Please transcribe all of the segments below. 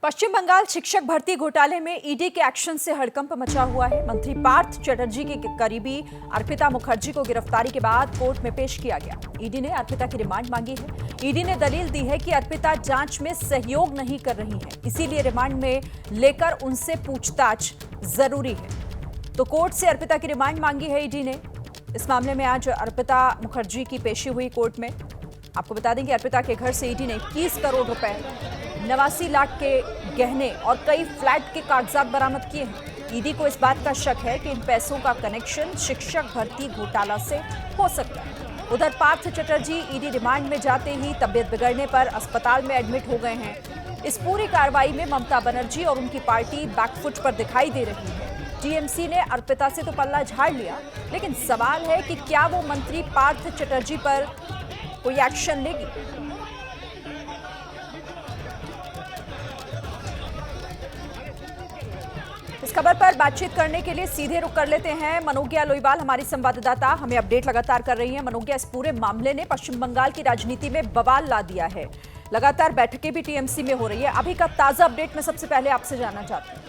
पश्चिम बंगाल शिक्षक भर्ती घोटाले में ईडी के एक्शन से हड़कंप मचा हुआ है। मंत्री पार्थ चटर्जी के करीबी अर्पिता मुखर्जी को गिरफ्तारी के बाद कोर्ट में पेश किया गया। ईडी ने अर्पिता की रिमांड मांगी है। ईडी ने दलील दी है कि अर्पिता जांच में सहयोग नहीं कर रही है, इसीलिए रिमांड में लेकर उनसे पूछताछ जरूरी है। तो कोर्ट से अर्पिता की रिमांड मांगी है ईडी ने। इस मामले में आज अर्पिता मुखर्जी की पेशी हुई कोर्ट में। आपको बता दें कि अर्पिता के घर से ईडी ने 21 करोड़ रुपए, 89 लाख के गहने और कई फ्लैट के कागजात बरामद किए हैं। ईडी को इस बात का शक है कि इन पैसों का कनेक्शन शिक्षक भर्ती घोटाला से हो सकता है। उधर पार्थ चटर्जी ईडी रिमांड में जाते ही तबियत बिगड़ने पर अस्पताल में एडमिट हो गए हैं। इस पूरी कार्रवाई में ममता बनर्जी और उनकी पार्टी बैकफुट पर दिखाई दे रही है। टीएमसी ने अर्पिता से तो पल्ला झाड़ लिया, लेकिन सवाल है कि क्या वो मंत्री पार्थ चटर्जी पर कोई एक्शन लेगी। इस खबर पर बातचीत करने के लिए सीधे रुख कर लेते हैं मनोज्ञा लोईवाल, हमारी संवाददाता हमें अपडेट लगातार कर रही हैं। मनोज्ञा, इस पूरे मामले ने पश्चिम बंगाल की राजनीति में बवाल ला दिया है। लगातार बैठकें भी टीएमसी में हो रही है। अभी का ताजा अपडेट मैं सबसे पहले आपसे जानना चाहती हूँ।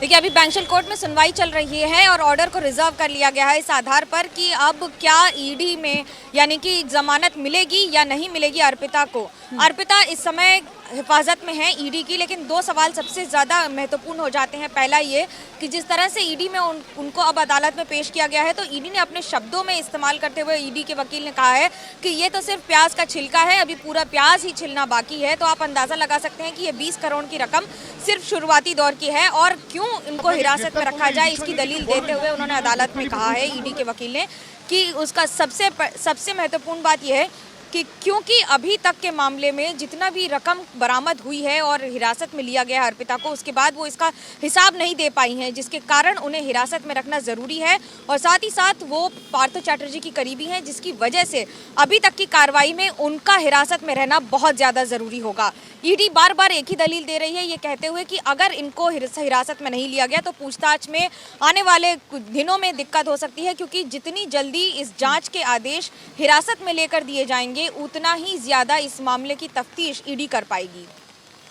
देखिए, अभी बैंशल कोर्ट में सुनवाई चल रही है और ऑर्डर को रिजर्व कर लिया गया है इस आधार पर कि अब क्या ईडी में यानी कि जमानत मिलेगी या नहीं मिलेगी अर्पिता को। अर्पिता इस समय हिफाजत में है ईडी की, लेकिन दो सवाल सबसे ज़्यादा महत्वपूर्ण हो जाते हैं। पहला ये कि जिस तरह से ईडी में उनको अब अदालत में पेश किया गया है, तो ईडी ने अपने शब्दों में इस्तेमाल करते हुए ईडी के वकील ने कहा है कि ये तो सिर्फ प्याज का छिलका है, अभी पूरा प्याज ही छिलना बाकी है। तो आप अंदाज़ा लगा सकते हैं कि ये 20 करोड़ की रकम सिर्फ शुरुआती दौर की है और क्यों इनको हिरासत में रखा जाए, इसकी दलील देते हुए उन्होंने अदालत में कहा है ईडी के वकील ने कि उसका सबसे महत्वपूर्ण बात यह है कि क्योंकि अभी तक के मामले में जितना भी रकम बरामद हुई है और हिरासत में लिया गया है अर्पिता को, उसके बाद वो इसका हिसाब नहीं दे पाई हैं, जिसके कारण उन्हें हिरासत में रखना ज़रूरी है। और साथ ही साथ वो पार्थ चटर्जी की करीबी हैं, जिसकी वजह से अभी तक की कार्रवाई में उनका हिरासत में रहना बहुत ज़्यादा ज़रूरी होगा। ईडी बार बार एक ही दलील दे रही है, ये कहते हुए कि अगर इनको हिरासत में नहीं लिया गया तो पूछताछ में आने वाले दिनों में दिक्कत हो सकती है, क्योंकि जितनी जल्दी इस जांच के आदेश हिरासत में लेकर दिए जाएंगे उतना ही ज्यादा इस मामले की तफ्तीश ईडी कर पाएगी।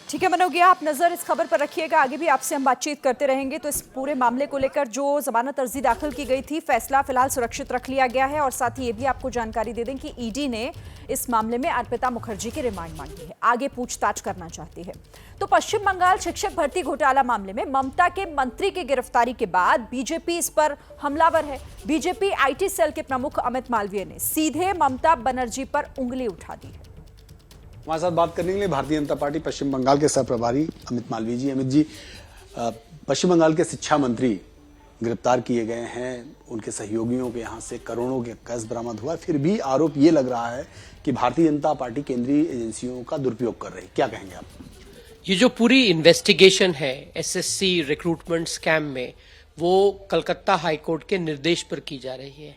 ठीक है मनोज्ञा, आप नजर इस खबर पर रखिएगा, आगे भी आपसे हम बातचीत करते रहेंगे। तो इस पूरे मामले को लेकर जो जमानत अर्जी दाखिल की गई थी, फैसला फिलहाल सुरक्षित रख लिया गया है। और साथ ही ये भी आपको जानकारी दे दें कि ईडी ने इस मामले में अर्पिता मुखर्जी की रिमांड मांगी है, आगे पूछताछ करना चाहती है। तो पश्चिम बंगाल शिक्षक भर्ती घोटाला मामले में ममता के मंत्री की गिरफ्तारी के बाद बीजेपी इस पर हमलावर है। बीजेपी आईटी सेल के प्रमुख अमित मालवीय ने सीधे ममता बनर्जी पर उंगली उठा दी है। हमारे साथ बात करने के लिए भारतीय जनता पार्टी पश्चिम बंगाल के सह प्रभारी अमित मालवीय जी। अमित जी, पश्चिम बंगाल के शिक्षा मंत्री गिरफ्तार किए गए हैं, उनके सहयोगियों के यहाँ से करोड़ों के कैश बरामद हुआ, फिर भी आरोप ये लग रहा है कि भारतीय जनता पार्टी केंद्रीय एजेंसियों का दुरुपयोग कर रही है। क्या कहेंगे आप? ये जो पूरी इन्वेस्टिगेशन है एसएससी रिक्रूटमेंट स्कैम में, वो कलकत्ता हाईकोर्ट के निर्देश पर की जा रही है।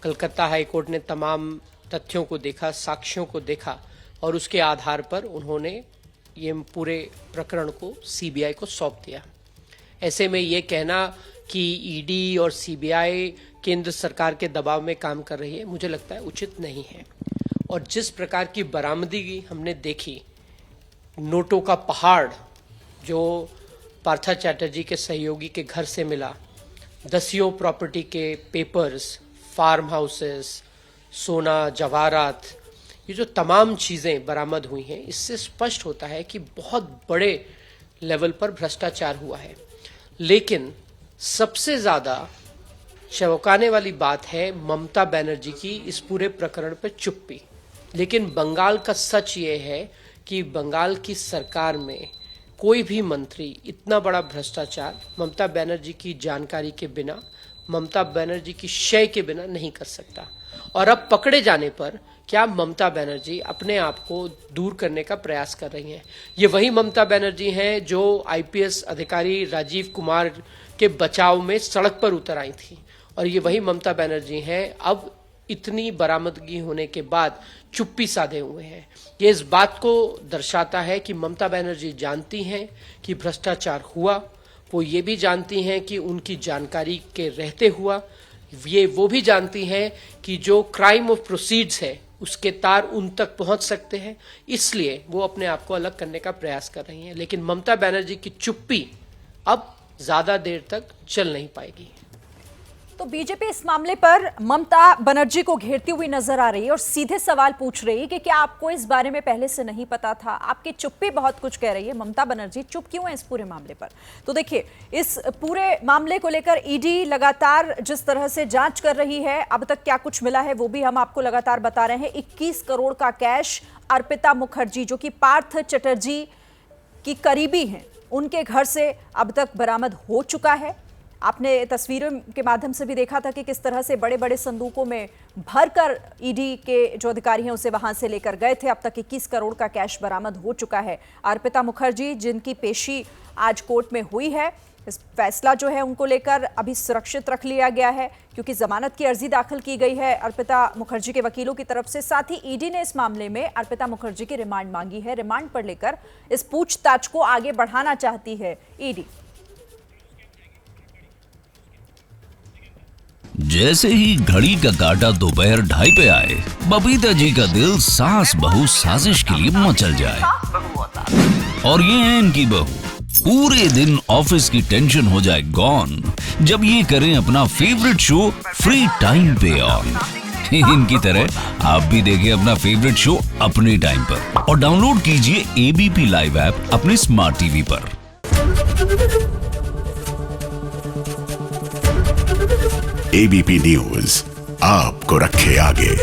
कलकत्ता हाईकोर्ट ने तमाम तथ्यों को देखा, साक्ष्यों को देखा और उसके आधार पर उन्होंने ये पूरे प्रकरण को सीबीआई को सौंप दिया। ऐसे में ये कहना कि ईडी और सीबीआई केंद्र सरकार के दबाव में काम कर रही है, मुझे लगता है उचित नहीं है। और जिस प्रकार की बरामदगी हमने देखी, नोटों का पहाड़ जो पार्थ चटर्जी के सहयोगी के घर से मिला, दसियों प्रॉपर्टी के पेपर्स, फार्म हाउसेस, सोना, जवाहरात, ये जो तमाम चीजें बरामद हुई हैं, इससे स्पष्ट होता है कि बहुत बड़े लेवल पर भ्रष्टाचार हुआ है। लेकिन सबसे ज्यादा चौंकाने वाली बात है ममता बनर्जी की इस पूरे प्रकरण पर चुप्पी। लेकिन बंगाल का सच ये है कि बंगाल की सरकार में कोई भी मंत्री इतना बड़ा भ्रष्टाचार ममता बनर्जी की जानकारी के बिना, ममता बनर्जी की शय के बिना नहीं कर सकता। और अब पकड़े जाने पर क्या ममता बनर्जी अपने आप को दूर करने का प्रयास कर रही हैं। ये वही ममता बनर्जी हैं जो आईपीएस अधिकारी राजीव कुमार के बचाव में सड़क पर उतर आई थी, और ये वही ममता बनर्जी हैं अब इतनी बरामदगी होने के बाद चुप्पी साधे हुए हैं। ये इस बात को दर्शाता है कि ममता बनर्जी जानती हैं कि भ्रष्टाचार हुआ, वो ये भी जानती हैं कि उनकी जानकारी के रहते हुआ, ये वो भी जानती हैं कि जो क्राइम ऑफ प्रोसीड्स है उसके तार उन तक पहुंच सकते हैं, इसलिए वो अपने आप को अलग करने का प्रयास कर रही हैं। लेकिन ममता बनर्जी की चुप्पी अब ज्यादा देर तक चल नहीं पाएगी। तो बीजेपी इस मामले पर ममता बनर्जी को घेरती हुई नजर आ रही है और सीधे सवाल पूछ रही है कि क्या आपको इस बारे में पहले से नहीं पता था? आपकी चुप्पी बहुत कुछ कह रही है। ममता बनर्जी चुप क्यों है इस पूरे मामले पर? तो देखिए, इस पूरे मामले को लेकर ईडी लगातार जिस तरह से जांच कर रही है, अब तक क्या कुछ मिला है वो भी हम आपको लगातार बता रहे हैं। 21 करोड़ का कैश अर्पिता मुखर्जी, जो कि पार्थ चटर्जी की करीबी हैं, उनके घर से अब तक बरामद हो चुका है। आपने तस्वीरों के माध्यम से भी देखा था कि किस तरह से बड़े बड़े संदूकों में भरकर ईडी के जो अधिकारी हैं उसे वहां से लेकर गए थे। अब तक 21 करोड़ का कैश बरामद हो चुका है। अर्पिता मुखर्जी, जिनकी पेशी आज कोर्ट में हुई है, इस फैसला जो है उनको लेकर अभी सुरक्षित रख लिया गया है, क्योंकि जमानत की अर्जी दाखिल की गई है अर्पिता मुखर्जी के वकीलों की तरफ से। साथ ही ईडी ने इस मामले में अर्पिता मुखर्जी की रिमांड मांगी है। रिमांड पर लेकर इस पूछताछ को आगे बढ़ाना चाहती है ईडी। जैसे ही घड़ी का काटा दोपहर 2:30 पे आए, बबीता जी का दिल सास बहू साजिश के लिए मचल जाए। और ये है इनकी बहू, पूरे दिन ऑफिस की टेंशन हो जाए गॉन जब ये करें अपना फेवरेट शो फ्री टाइम पे ऑन। इनकी तरह आप भी देखें अपना फेवरेट शो अपने टाइम पर और डाउनलोड कीजिए एबीपी लाइव ऐप अपने स्मार्ट टीवी पर। एबीपी न्यूज आपको रखे आगे।